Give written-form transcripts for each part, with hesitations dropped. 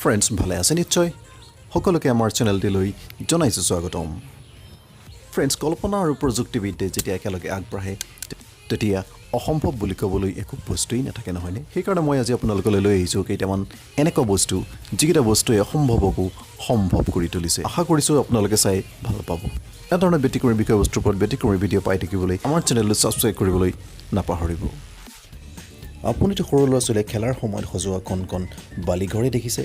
friends ভালে আছে নিশ্চয় সকলোকে আমাৰ চেনেলটিলৈ জনাইছোঁ স্বাগতম ফ্ৰেণ্ডছ কল্পনা আৰু প্ৰযুক্তিবিদ্যাই যেতিয়া একেলগে আগবাঢ়ে তেতিয়া অসম্ভৱ বুলি ক'বলৈ একো বস্তুই নাথাকে নহয়নে সেইকাৰণে মই আজি আপোনালোকলৈ লৈ আহিছোঁ কেইটামান এনেকুৱা বস্তু যিকেইটা বস্তুৱে অসম্ভৱকো সম্ভৱ কৰি তুলিছে আশা কৰিছোঁ আপোনালোকে চাই ভাল পাব এনেধৰণৰ ব্যতিক্ৰমী বিষয়বস্তুৰ ওপৰত ব্যতিক্ৰমী ভিডিঅ' পাই থাকিবলৈ আমাৰ চেনেলটো ছাবস্ক্ৰাইব কৰিবলৈ নাপাহৰিব আপুনিতো সৰু ল'ৰা ছোৱালীয়ে খেলাৰ সময়ত সজোৱা কণ বালিঘৰে দেখিছে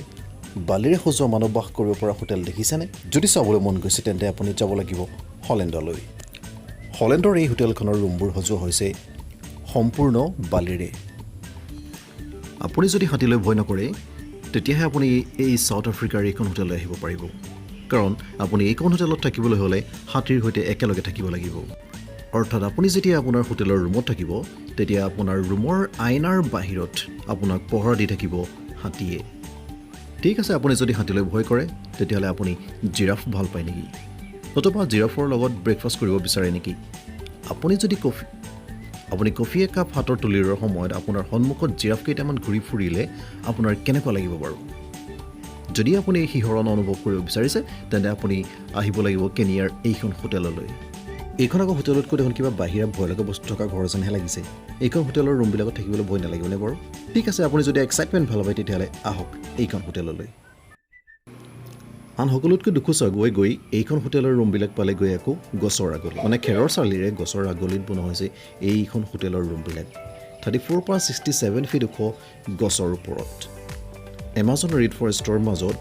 বালিৰে সজোৱা মানৱ বাস কৰিব পৰা হোটেল দেখিছেনে যদি চাবলৈ মন গৈছে তেন্তে আপুনি যাব লাগিব হলেণ্ডলৈ হলেণ্ডৰ এই হোটেলখনৰ ৰুমবোৰ সজোৱা হৈছে সম্পূৰ্ণ বালিৰে আপুনি যদি হাতীলৈ ভয় নকৰে তেতিয়াহে আপুনি এই সাউথ আফ্ৰিকাৰ এইখন হোটেললৈ আহিব পাৰিব কাৰণ আপুনি এইখন হোটেলত থাকিবলৈ হ'লে হাতীৰ সৈতে একেলগে থাকিব লাগিব অৰ্থাৎ আপুনি যেতিয়া আপোনাৰ হোটেলৰ ৰুমত থাকিব তেতিয়া আপোনাৰ ৰুমৰ আইনাৰ বাহিৰত আপোনাক পহৰা দি থাকিব হাতীয়ে ঠিক আছে আপুনি যদি হাতীলৈ ভয় কৰে তেতিয়াহ'লে আপুনি জিৰাফ ভাল পায় নেকি নতুবা জিৰাফৰ লগত ব্ৰেকফাষ্ট কৰিব বিচাৰে নেকি আপুনি কফি একাপ হাতৰ তুলিৰৰ সময়ত আপোনাৰ সন্মুখত জিৰাফ কেইটামান ঘূৰি ফুৰিলে আপোনাৰ কেনেকুৱা লাগিব বাৰু যদি আপুনি এই শিহৰণ অনুভৱ কৰিব বিচাৰিছে তেন্তে আপুনি আহিব লাগিব কেনিয়াৰ এইখন হোটেললৈ এইখন আকৌ হোটেলতকৈ দেখোন কিবা বাহিৰা ভয় লগা বস্তু থকা ঘৰ যেনহে লাগিছে এইখন হোটেলৰ ৰুমবিলাকত থাকিবলৈ ভয় নালাগিবনে বাৰু ঠিক আছে আপুনি যদি এক্সাইটমেণ্ট ভাল পায় তেতিয়াহ'লে আহক এইখন হোটেললৈ আন সকলোতকৈ দুখোচ আগুৱাই গৈ এইখন হোটেলৰ ৰুমবিলাক পালে গৈ আকৌ গছৰ আগলি মানে খেৰৰ চালিৰে গছৰ আগলিত বনোৱা হৈছে এইখন হোটেলৰ ৰুমবিলাক 34 পৰা 67 ফিট ওখ গছৰ ওপৰত এমাজন ৰেড ফৰেষ্টৰ মাজত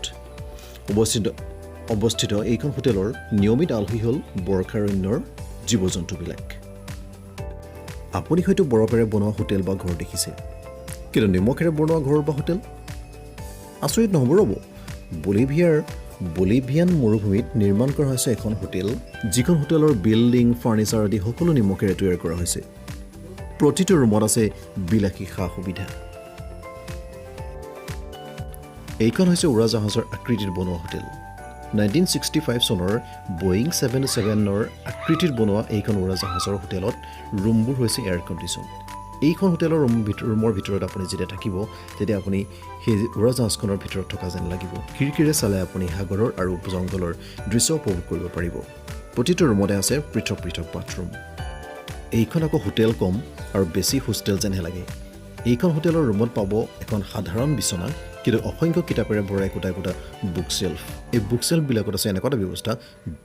অৱস্থিত এইখন হোটেলৰ নিয়মিত আলহী হ'ল বৰ্ষাৰণ্যৰ জীৱ জন্তুবিলাক আপুনি হয়তো বৰফেৰে বনোৱা হোটেল বা ঘৰ দেখিছে কিন্তু নিমখেৰে বনোৱা ঘৰ বা হোটেল আচৰিত নহ'ব ৰ'ব বলিভিয়ান মৰুভূমিত নিৰ্মাণ কৰা হৈছে এখন হোটেল যিখন হোটেলৰ বিল্ডিং ফাৰ্নিচাৰ আদি সকলো নিমখেৰে তৈয়াৰ কৰা হৈছে প্ৰতিটো ৰুমত আছে বিলাসী সা সুবিধা এইখন হৈছে উৰাজাহাজৰ আকৃতিত বনোৱা হোটেল 1965 চনৰ বয়িং 77ৰ আকৃতিত বনোৱা এইখন উৰাজাহাজৰ হোটেলত ৰুমবোৰ হৈছে এয়াৰ কণ্ডিশ্যন এইখন হোটেলৰ ৰুমৰ ভিতৰত আপুনি যেতিয়া থাকিব তেতিয়া আপুনি সেই উৰাজাহাজখনৰ ভিতৰত থকা যেন লাগিব খিৰিকীৰে চালে আপুনি সাগৰৰ আৰু জংঘলৰ দৃশ্য উপভোগ কৰিব পাৰিব প্ৰতিটো ৰুমতে আছে পৃথক বাথৰুম এইখন আকৌ হোটেল কম আৰু বেছি হোষ্টেল যেনহে লাগে এইখন হোটেলৰ ৰুমত পাব এখন সাধাৰণ বিচনা কিন্তু অসংখ্য কিতাপেৰে ভৰা একোটা বুক শেল্ফ এই বুক শেল্ফবিলাকত আছে এনেকুৱা এটা ব্যৱস্থা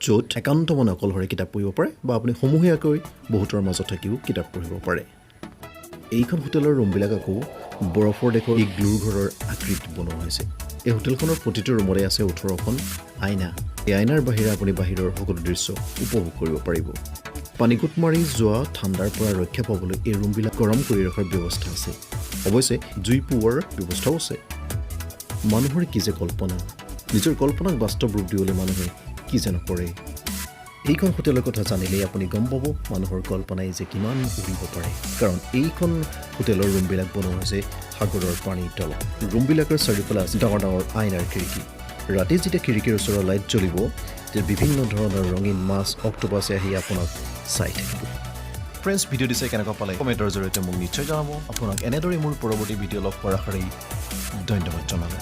য'ত একান্ত মনে অকলশৰে কিতাপ পঢ়িব পাৰে বা আপুনি সমূহীয়াকৈ বহুতৰ মাজত থাকিও কিতাপ পঢ়িব পাৰে এইখন হোটেলৰ ৰুমবিলাক আকৌ বৰফৰ দেশৰ ইগলুৰ ঘৰৰ আকৃতিত বনোৱা হৈছে এই হোটেলখনৰ প্ৰতিটো ৰুমতে আছে 18খন আইনা এই আইনাৰ বাহিৰে আপুনি বাহিৰৰ সকলো দৃশ্য উপভোগ কৰিব পাৰিব পানীকুট মাৰি যোৱা ঠাণ্ডাৰ পৰা ৰক্ষা পাবলৈ এই ৰুমবিলাক গৰম কৰি ৰখাৰ ব্যৱস্থা আছে অৱশ্যে জুই পোৱাৰ ব্যৱস্থাও আছে মানুহৰ কি যে কল্পনা নিজৰ কল্পনাক বাস্তৱ ৰূপ দিবলৈ মানুহে কি যে নকৰে এইখন হোটেলৰ কথা জানিলেই আপুনি গম পাব মানুহৰ কল্পনাই যে কিমান উৰিব পাৰে কাৰণ এইখন হোটেলৰ ৰুমবিলাক বনোৱা হৈছে সাগৰৰ পানীৰ তলত ৰুমবিলাকৰ চাৰিওফালে আছে ডাঙৰ আইনাৰ খিৰিকী ৰাতি যেতিয়া খিৰিকীৰ ওচৰৰ লাইট জ্বলিব তেতিয়া বিভিন্ন ধৰণৰ ৰঙীন মাছ অক্টোপাছে আহি আপোনাক চাই থাকিব ফ্ৰেণ্ডছ ভিডিঅ' দিছে কেনেকুৱা পালে কমেণ্টৰ জৰিয়তে মোক নিশ্চয় জনাব আপোনাক এনেদৰে মোৰ পৰৱৰ্তী ভিডিঅ' লগ কৰাৰ আশাৰে ধন্যবাদ জনালোঁ